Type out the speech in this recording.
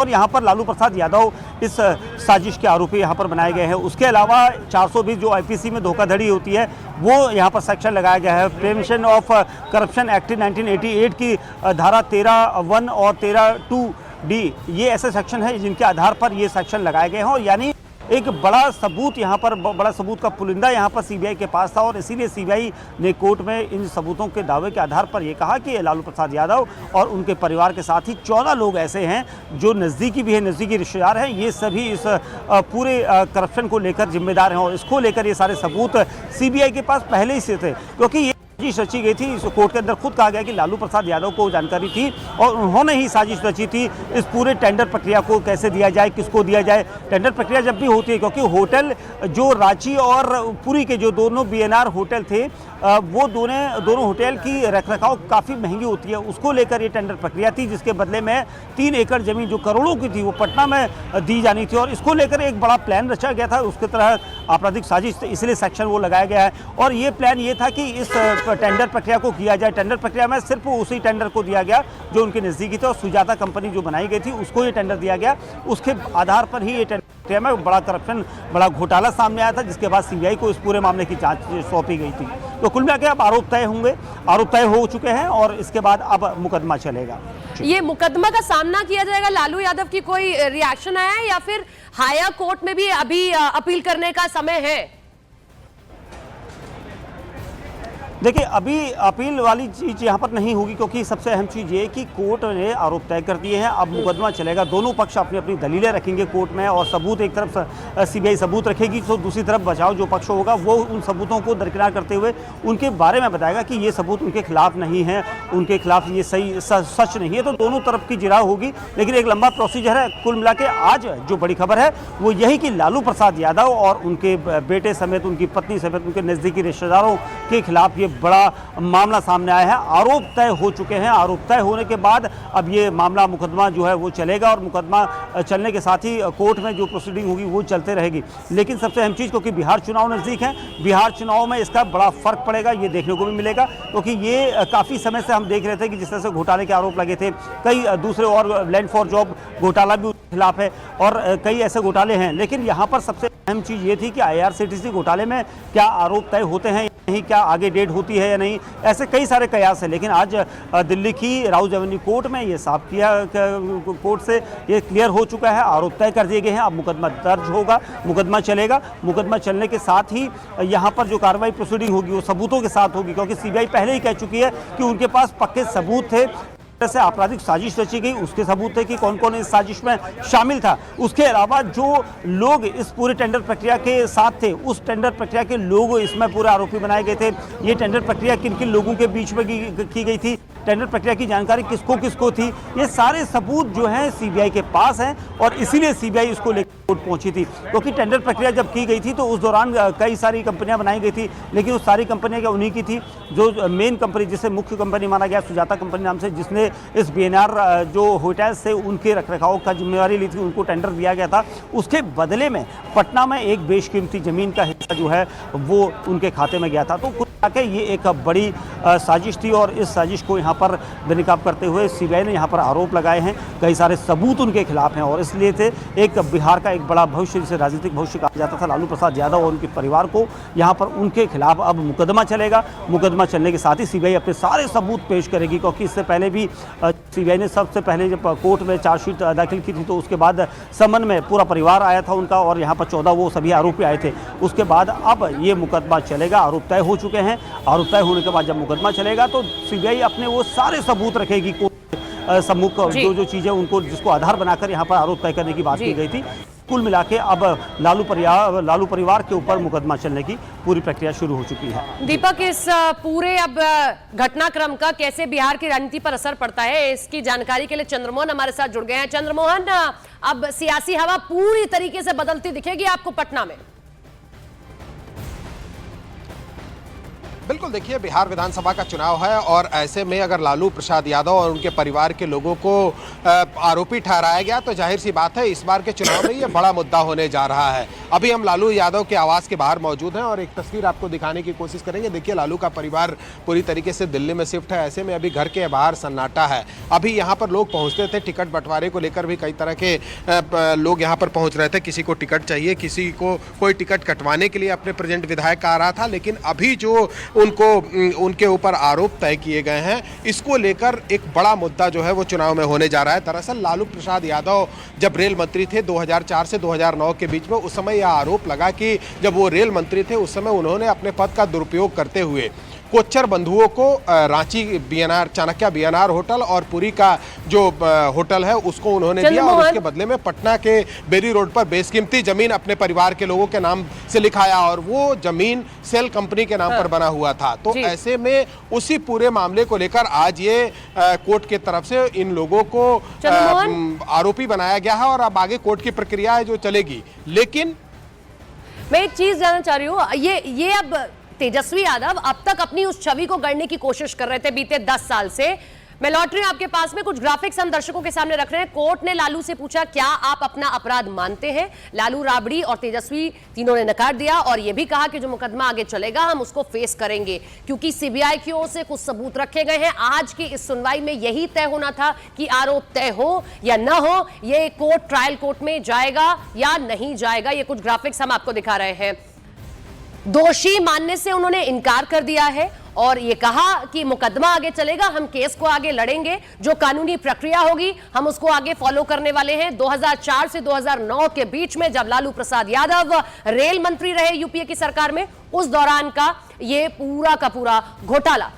और यहाँ पर लालू प्रसाद यादव इस साजिश के आरोपी यहाँ पर बनाए गए हैं। उसके अलावा 420 जो आईपीसी में धोखाधड़ी होती है वो यहाँ पर सेक्शन लगाया गया है। प्रिवेंशन ऑफ करप्शन एक्ट 1988 की धारा 13(1) और 13(2)D ये ऐसे सेक्शन है जिनके आधार पर ये सेक्शन लगाए गए हैं। और यानी एक बड़ा सबूत यहाँ पर, बड़ा सबूत का पुलिंदा यहाँ पर सीबीआई के पास था और इसीलिए सीबीआई ने कोर्ट में इन सबूतों के दावे के आधार पर यह कहा कि लालू प्रसाद यादव और उनके परिवार के साथ ही 14 लोग ऐसे हैं जो नज़दीकी भी है, नज़दीकी रिश्तेदार हैं, ये सभी इस पूरे करप्शन को लेकर जिम्मेदार हैं। और इसको लेकर ये सारे सबूत सीबीआई के पास पहले ही से थे, क्योंकि ये साजिश रची गई थी। इस कोर्ट के अंदर खुद कहा गया कि लालू प्रसाद यादव को जानकारी थी और उन्होंने ही साजिश रची थी इस पूरे टेंडर प्रक्रिया को कैसे दिया जाए, किसको दिया जाए। टेंडर प्रक्रिया जब भी होती है, क्योंकि होटल जो रांची और पुरी के जो दोनों बीएनआर होटल थे वो दोनों होटल की रखरखाव काफ़ी महंगी होती है, उसको लेकर ये टेंडर प्रक्रिया थी, जिसके बदले में 3 एकड़ जमीन जो करोड़ों की थी वो पटना में दी जानी थी। और इसको लेकर एक बड़ा प्लान रचा गया था, उसके तहत आपराधिक साजिश, इसलिए सेक्शन वो लगाया गया है। और ये प्लान ये था कि इस टेंडर प्रक्रिया को किया जाए। टेंडर प्रक्रिया में सिर्फ उसी टेंडर को दिया गया जो उनके नज़दीकी थे और सुजाता कंपनी जो बनाई गई थी उसको ये टेंडर दिया गया। उसके आधार पर ही ये टेंडर प्रक्रिया में बड़ा करप्शन, बड़ा घोटाला सामने आया था, जिसके बाद सीबीआई को इस पूरे मामले की जांच सौंपी गई थी। तो कुल मिला के अब आरोप तय होंगे, आरोप तय हो चुके हैं और इसके बाद अब मुकदमा चलेगा। ये मुकदमा का सामना किया जाएगा। लालू यादव की कोई रिएक्शन आया है या फिर हायर कोर्ट में भी अभी अपील करने का समय है? देखिए, अभी अपील वाली चीज़ यहाँ पर नहीं होगी, क्योंकि सबसे अहम चीज़ ये कि कोर्ट ने आरोप तय कर दिए हैं। अब मुकदमा चलेगा, दोनों पक्ष अपनी अपनी दलीलें रखेंगे कोर्ट में और सबूत, एक तरफ सीबीआई सबूत रखेगी तो दूसरी तरफ बचाव जो पक्ष होगा वो उन सबूतों को दरकिनार करते हुए उनके बारे में बताएगा कि ये सबूत उनके खिलाफ नहीं है, उनके खिलाफ ये सही सच नहीं है। तो दोनों तरफ की जिरा होगी, लेकिन एक लंबा प्रोसीजर है। कुल मिला के आज जो बड़ी खबर है वो यही कि लालू प्रसाद यादव और उनके बेटे समेत, उनकी पत्नी समेत, उनके नज़दीकी रिश्तेदारों के खिलाफ ये बड़ा मामला सामने आया है। आरोप तय हो चुके हैं। आरोप तय होने के बाद अब ये मामला, मुकदमा जो है वो चलेगा और मुकदमा चलने के साथ ही कोर्ट में जो प्रोसीडिंग होगी वो चलते रहेगी। लेकिन सबसे अहम चीज़, क्योंकि बिहार चुनाव नज़दीक है, बिहार चुनाव में इसका बड़ा फर्क पड़ेगा, ये देखने को भी मिलेगा। क्योंकि ये काफ़ी समय से हम देख रहे थे कि जिस तरह से घोटाले के आरोप लगे थे, कई दूसरे और लैंड फॉर जॉब घोटाला भी खिलाफ है और कई ऐसे घोटाले हैं। लेकिन यहाँ पर सबसे अहम चीज़ ये थी कि IRCTC घोटाले में क्या आरोप तय होते हैं या नहीं, क्या आगे डेट होती है या नहीं, ऐसे कई सारे कयास हैं। लेकिन आज दिल्ली की राउज एवेन्यू कोर्ट में ये साफ किया, कोर्ट से ये क्लियर हो चुका है, आरोप तय कर दिए गए हैं। अब मुकदमा दर्ज होगा, मुकदमा चलेगा। मुकदमा चलने के साथ ही यहाँ पर जो कार्रवाई प्रोसीडिंग होगी वो सबूतों के साथ होगी, क्योंकि सीबीआई पहले ही कह चुकी है कि उनके पास पक्के सबूत थे। से आपराधिक साजिश रची गई, उसके सबूत थे कि कौन कौन इस साजिश में शामिल था। उसके अलावा जो लोग इस पूरे टेंडर प्रक्रिया के साथ थे, उस टेंडर प्रक्रिया के लोग इसमें पूरे आरोपी बनाए गए थे। ये टेंडर प्रक्रिया किन किन लोगों के बीच में की गई थी, टेंडर प्रक्रिया की जानकारी किसको किसको थी, ये सारे सबूत जो हैं सीबीआई के पास हैं और इसीलिए सीबीआई इसको लेकर कोर्ट पहुंची थी। क्योंकि टेंडर प्रक्रिया जब की गई थी तो उस दौरान कई सारी कंपनियां बनाई गई थी, लेकिन उस सारी कंपनियां क्या उन्हीं की थी। जो मेन कंपनी, जिसे मुख्य कंपनी माना गया सुजाता कंपनी नाम से, जिसने इस बीएनआर जो होटल्स से उनके रखरखाव का जिम्मेवारी ली थी, उनको टेंडर दिया गया था। उसके बदले में पटना में एक बेशकीमती जमीन का हिस्सा जो है वो उनके खाते में गया था। तो कुल मिलाकर ये एक बड़ी साजिश थी और इस साजिश को यहाँ पर बेनकाब करते हुए सीबीआई ने यहाँ पर आरोप लगाए हैं। कई सारे सबूत उनके खिलाफ हैं और इसलिए थे एक बिहार का एक बड़ा भविष्य, जिसे राजनीतिक भविष्य कहा जाता था, लालू प्रसाद यादव और उनके परिवार को, यहाँ पर उनके खिलाफ अब मुकदमा चलेगा। मुकदमा चलने के साथ ही सीबीआई अपने सारे सबूत पेश करेगी, क्योंकि इससे पहले भी सीबीआई ने सबसे पहले जब कोर्ट में चार्जशीट दाखिल की थी तो उसके बाद समन में पूरा परिवार आया था उनका और यहाँ पर 14 वो सभी आरोपी आए थे। उसके बाद अब ये मुकदमा चलेगा, आरोप तय हो चुके हैं। आरोप तय होने के बाद जब मुकदमा चलेगा तो सीबीआई अपने वो सारे सबूत रखेगी, सम्मुख जो चीज़ें उनको, जिसको आधार बनाकर यहाँ पर आरोप तय करने की बात की गई थी। कुल मिला के अब लालू परिवार के ऊपर मुकदमा चलने की पूरी प्रक्रिया शुरू हो चुकी है। दीपक, इस पूरे अब घटनाक्रम का कैसे बिहार की राजनीति पर असर पड़ता है, इसकी जानकारी के लिए चंद्रमोहन हमारे साथ जुड़ गए हैं। चंद्रमोहन, अब सियासी हवा पूरी तरीके से बदलती दिखेगी आपको पटना में? बिल्कुल, देखिए बिहार विधानसभा का चुनाव है और ऐसे में अगर लालू प्रसाद यादव और उनके परिवार के लोगों को आरोपी ठहराया गया तो जाहिर सी बात है इस बार के चुनाव में ये बड़ा मुद्दा होने जा रहा है। अभी हम लालू यादव के आवास के बाहर मौजूद हैं और एक तस्वीर आपको दिखाने की कोशिश करेंगे। देखिए, लालू का परिवार पूरी तरीके से दिल्ली में शिफ्ट है, ऐसे में अभी घर के बाहर सन्नाटा है। अभी यहाँ पर लोग पहुँचते थे, टिकट बंटवारे को लेकर भी कई तरह के लोग यहाँ पर पहुँच रहे थे। किसी को टिकट चाहिए, किसी को कोई टिकट कटवाने के लिए अपने प्रेजेंट विधायक आ रहा था। लेकिन अभी जो उनके ऊपर आरोप तय किए गए हैं, इसको लेकर एक बड़ा मुद्दा जो है वो चुनाव में होने जा रहा है। दरअसल लालू प्रसाद यादव जब रेल मंत्री थे 2004 से 2009 के बीच में, उस समय यह आरोप लगा कि जब वो रेल मंत्री थे उस समय उन्होंने अपने पद का दुरुपयोग करते हुए कोच्चर बंधुओं को Ranchi BNR, Chanakya BNR hotel और पुरी का जो होटल है उसको उन्होंने दिया और उसके बदले में पटना के बेरी रोड पर बेशकीमती जमीन अपने परिवार के लोगों के नाम से लिखाया और वो जमीन सेल कंपनी के नाम पर बना हुआ था। तो ऐसे में उसी पूरे मामले को लेकर आज ये कोर्ट की तरफ से इन लोगों को आरोपी बनाया गया है और अब आगे कोर्ट की प्रक्रिया है जो चलेगी। लेकिन मैं एक चीज जानना चाह रही हूँ, ये अब तेजस्वी यादव अब तक अपनी उस छवि को गढ़ने की कोशिश कर रहे थे बीते 10 साल से। मैं लौट रही हूं आपके पास में, कुछ ग्राफिक्स हम दर्शकों के सामने रख रहे हैं। कोर्ट ने लालू से पूछा क्या आप अपना अपराध मानते हैं। लालू, राबड़ी और तेजस्वी तीनों ने नकार दिया और यह भी कहा कि जो मुकदमा आगे चलेगा हम उसको फेस करेंगे क्योंकि सीबीआई की ओर से कुछ सबूत रखे गए हैं। आज की इस सुनवाई में यही तय होना था कि आरोप तय हो या न हो, ये कोर्ट ट्रायल कोर्ट में जाएगा या नहीं जाएगा। ये कुछ ग्राफिक्स हम आपको दिखा रहे हैं। दोषी मानने से उन्होंने इनकार कर दिया है और ये कहा कि मुकदमा आगे चलेगा, हम केस को आगे लड़ेंगे, जो कानूनी प्रक्रिया होगी हम उसको आगे फॉलो करने वाले हैं। 2004 से 2009 के बीच में जब लालू प्रसाद यादव रेल मंत्री रहे यूपीए की सरकार में, उस दौरान का ये पूरा का पूरा घोटाला